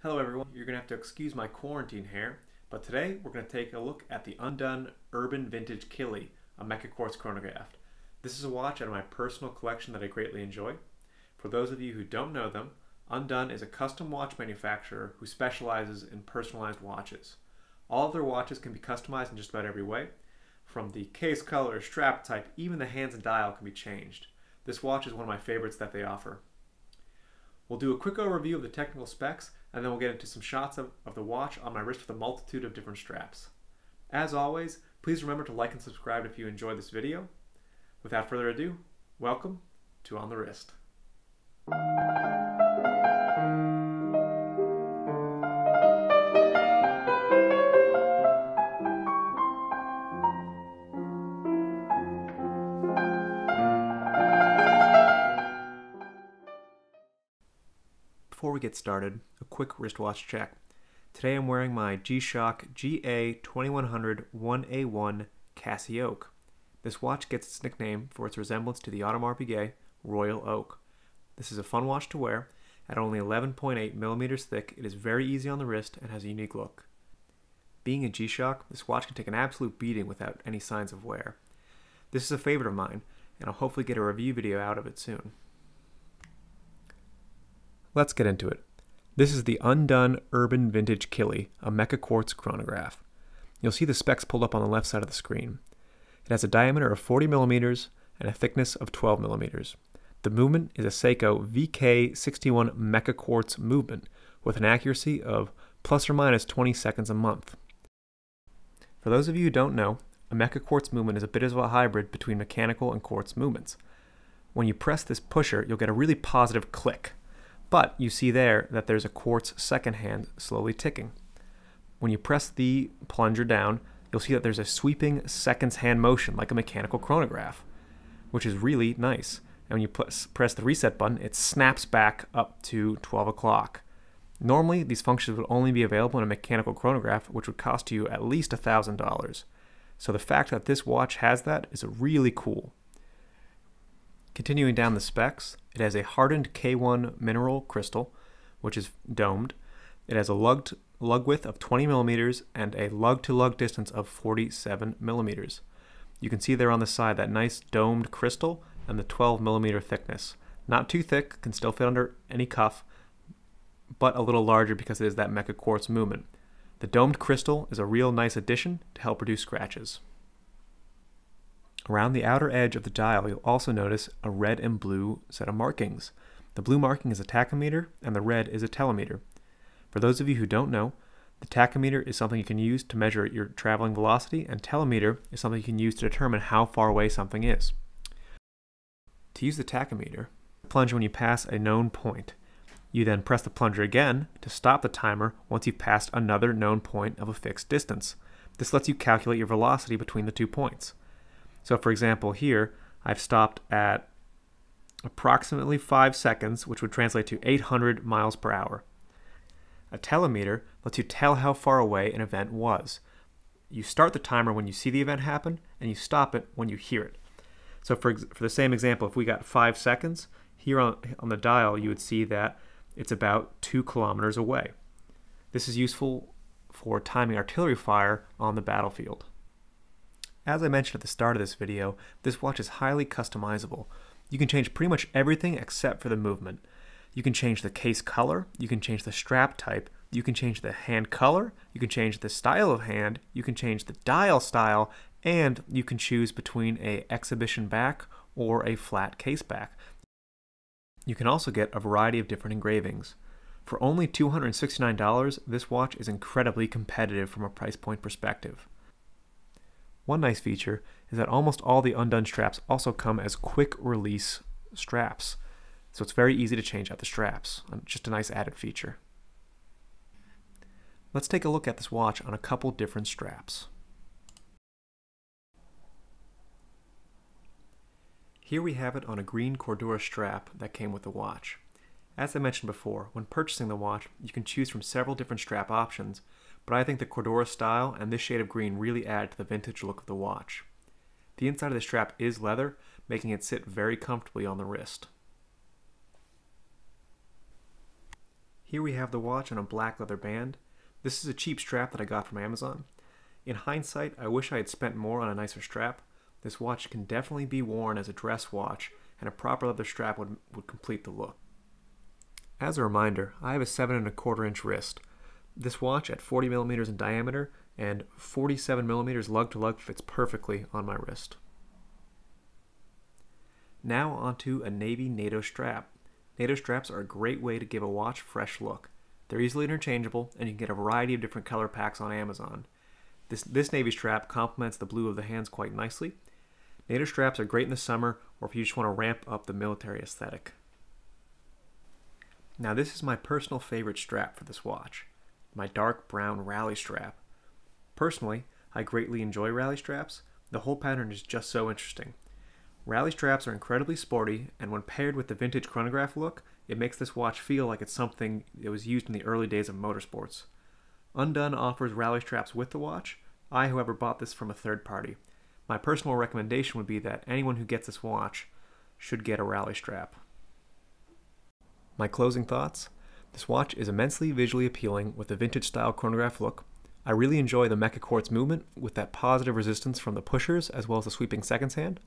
Hello everyone, you're going to have to excuse my quarantine hair, but today we're going to take a look at the Undone Urban Vintage Killy, a mecha-quartz chronograph. This is a watch out of my personal collection that I greatly enjoy. For those of you who don't know them, Undone is a custom watch manufacturer who specializes in personalized watches. All of their watches can be customized in just about every way. From the case color, strap type, even the hands and dial can be changed. This watch is one of my favorites that they offer. We'll do a quick overview of the technical specs, and then we'll get into some shots of the watch on my wrist with a multitude of different straps. As always, please remember to like and subscribe if you enjoyed this video. Without further ado, welcome to On the Wrist. Before we get started, a quick wristwatch check. Today I'm wearing my G-Shock GA2100 1A1 Cassie Oak. This watch gets its nickname for its resemblance to the Audemars Piguet Royal Oak. This is a fun watch to wear. At only 11.8 millimeters thick, it is very easy on the wrist and has a unique look. Being a G-Shock, this watch can take an absolute beating without any signs of wear. This is a favorite of mine, and I'll hopefully get a review video out of it soon. Let's get into it. This is the Undone Urban Vintage Killy, a mecha-quartz chronograph. You'll see the specs pulled up on the left side of the screen. It has a diameter of 40 millimeters and a thickness of 12 millimeters. The movement is a Seiko VK61 mecha-quartz movement with an accuracy of plus or minus 20 seconds a month. For those of you who don't know, a mecha-quartz movement is a bit of a hybrid between mechanical and quartz movements. When you press this pusher, you'll get a really positive click. But you see there that there's a quartz second hand slowly ticking. When you press the plunger down, you'll see that there's a sweeping seconds hand motion like a mechanical chronograph, which is really nice. And when you press the reset button, it snaps back up to 12 o'clock. Normally, these functions would only be available in a mechanical chronograph, which would cost you at least $1,000. So the fact that this watch has that is really cool. Continuing down the specs, it has a hardened K1 mineral crystal, which is domed. It has a lug width of 20 millimeters and a lug-to-lug distance of 47 millimeters. You can see there on the side that nice domed crystal and the 12 millimeter thickness. Not too thick, can still fit under any cuff, but a little larger because it is that mecha-quartz movement. The domed crystal is a real nice addition to help reduce scratches. Around the outer edge of the dial, you'll also notice a red and blue set of markings. The blue marking is a tachometer, and the red is a telemeter. For those of you who don't know, the tachometer is something you can use to measure your traveling velocity, and telemeter is something you can use to determine how far away something is. To use the tachometer, plunge when you pass a known point. You then press the plunger again to stop the timer once you've passed another known point of a fixed distance. This lets you calculate your velocity between the 2 points. So for example here, I've stopped at approximately 5 seconds, which would translate to 800 miles per hour. A telemeter lets you tell how far away an event was. You start the timer when you see the event happen, and you stop it when you hear it. So for the same example, if we got 5 seconds, here on the dial you would see that it's about 2 kilometers away. This is useful for timing artillery fire on the battlefield. As I mentioned at the start of this video, this watch is highly customizable. You can change pretty much everything except for the movement. You can change the case color, you can change the strap type, you can change the hand color, you can change the style of hand, you can change the dial style, and you can choose between an exhibition back or a flat case back. You can also get a variety of different engravings. For only $269, this watch is incredibly competitive from a price point perspective. One nice feature is that almost all the Undone straps also come as quick release straps, so it's very easy to change out the straps. Just a nice added feature. Let's take a look at this watch on a couple different straps. Here we have it on a green Cordura strap that came with the watch. As I mentioned before, when purchasing the watch, you can choose from several different strap options, but I think the Cordura style and this shade of green really add to the vintage look of the watch. The inside of the strap is leather, making it sit very comfortably on the wrist. Here we have the watch on a black leather band. This is a cheap strap that I got from Amazon. In hindsight, I wish I had spent more on a nicer strap. This watch can definitely be worn as a dress watch, and a proper leather strap would complete the look. As a reminder, I have a 7¼ inch wrist. This watch at 40 millimeters in diameter and 47 millimeters lug to lug fits perfectly on my wrist. Now onto a navy Nato strap. Nato straps are a great way to give a watch a fresh look. They're easily interchangeable, and you can get a variety of different color packs on Amazon. This navy strap complements the blue of the hands quite nicely. Nato straps are great in the summer, or if you just want to ramp up the military aesthetic. Now this is my personal favorite strap for this watch, my dark brown rally strap. Personally, I greatly enjoy rally straps. The whole pattern is just so interesting. Rally straps are incredibly sporty, and when paired with the vintage chronograph look, it makes this watch feel like it's something that was used in the early days of motorsports. Undone offers rally straps with the watch. I, however, bought this from a third party. My personal recommendation would be that anyone who gets this watch should get a rally strap. My closing thoughts? This watch is immensely visually appealing with a vintage-style chronograph look. I really enjoy the mecha-quartz movement with that positive resistance from the pushers as well as the sweeping seconds hand.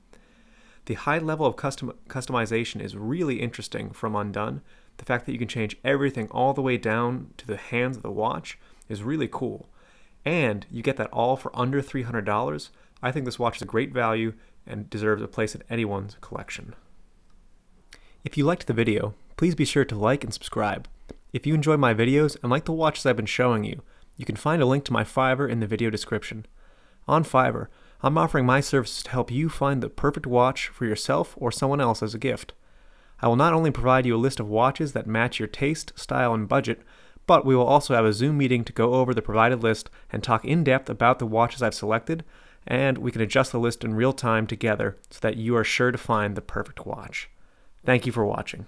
The high level of customization is really interesting from Undone. The fact that you can change everything all the way down to the hands of the watch is really cool. And you get that all for under $300. I think this watch is a great value and deserves a place in anyone's collection. If you liked the video, please be sure to like and subscribe. If you enjoy my videos and like the watches I've been showing you, you can find a link to my Fiverr in the video description. On Fiverr, I'm offering my services to help you find the perfect watch for yourself or someone else as a gift. I will not only provide you a list of watches that match your taste, style, and budget, but we will also have a Zoom meeting to go over the provided list and talk in depth about the watches I've selected, and we can adjust the list in real time together so that you are sure to find the perfect watch. Thank you for watching.